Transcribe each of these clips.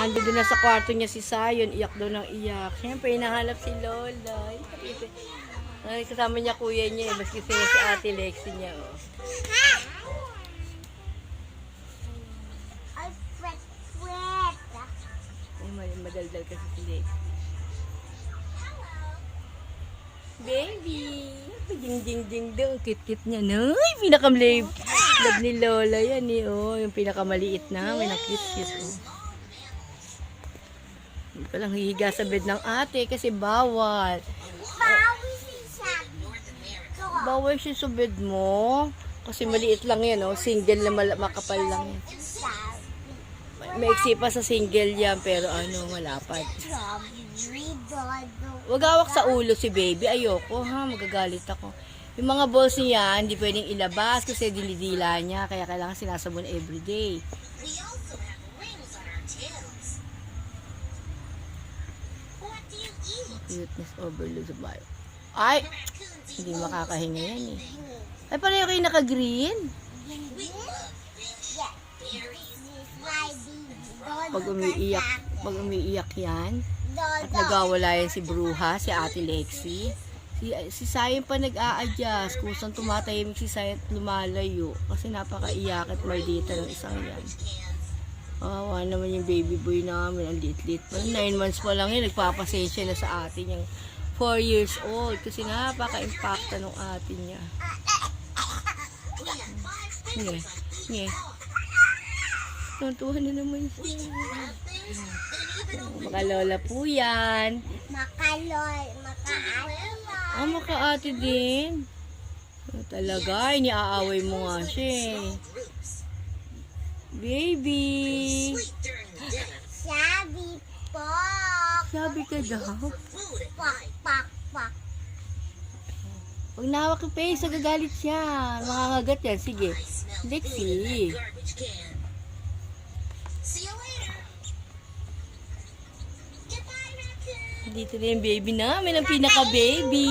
Ando doon na sa kwarto niya si Sayon. Iyak daw ng iyak. Siyempre, hinahanap si Lola. Ay, kasama niya kuya niya. Maski siya si Ate Lexi niya. Oh. Ay, madaldal kasi si Lexi. Baby! Ding-ding-ding daw. Kit-kit niya. No? Ay, pinakamlave. Love ni Lola yan eh. Oh, yung pinakamaliit na. May nakit-kit. Oh. Hindi pa lang hihiga sa bed ng ate kasi bawal. Bawal siya sa bed mo. Kasi maliit lang yan, oh. Single na makapal lang yan. Maiksi pa sa single yan, pero ano, malapad. Huwag hawak sa ulo si baby. Ayoko, ha. Magagalit ako. Yung mga balls niya, hindi pwedeng ilabas kasi dinidila niya. Kaya kailangan sinasabon everyday. Cuteness overload sa bio. Ay! Hindi makakahinga yan eh. Ay, pareho kayo naka-green. Pag umiiyak yan, at nagawala yan si Bruha, si Ate Lexi, si Sayon pa nag-a-adjust kung saan tumatahimik si Sayon at lumalayo. Kasi napaka-iyak at maldita ng isang yan. Awa naman yung baby boy namin. Ang liit-liit pa. 9 months pa lang yun. Nagpapasensya na sa atin yung 4 years old. Kasi napaka-impacta ng atin niya. Nye. Tuntuhan na naman siya. Makalola po yan. Maka-ate din. Talaga, iniaaway mo nga siya eh. Baby! Sabi po. Sabi ka daw. Pak. Pag nawak yung face, nagagalit siya. Makangagat yan. Sige. Lexi. Dito na yung baby namin. Ang pinaka-baby.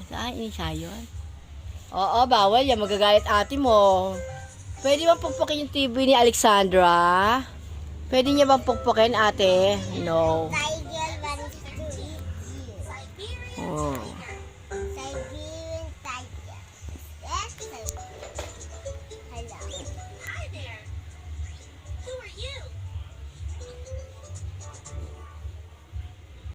Saan? Ini Sayon? Oo, bawal yan. Magagalit ate mo. Pwede bang pukpukin yung TV ni Alexandra? Pwede niya bang pukpukin, ate? No. Tiger wants to eat you. Oh.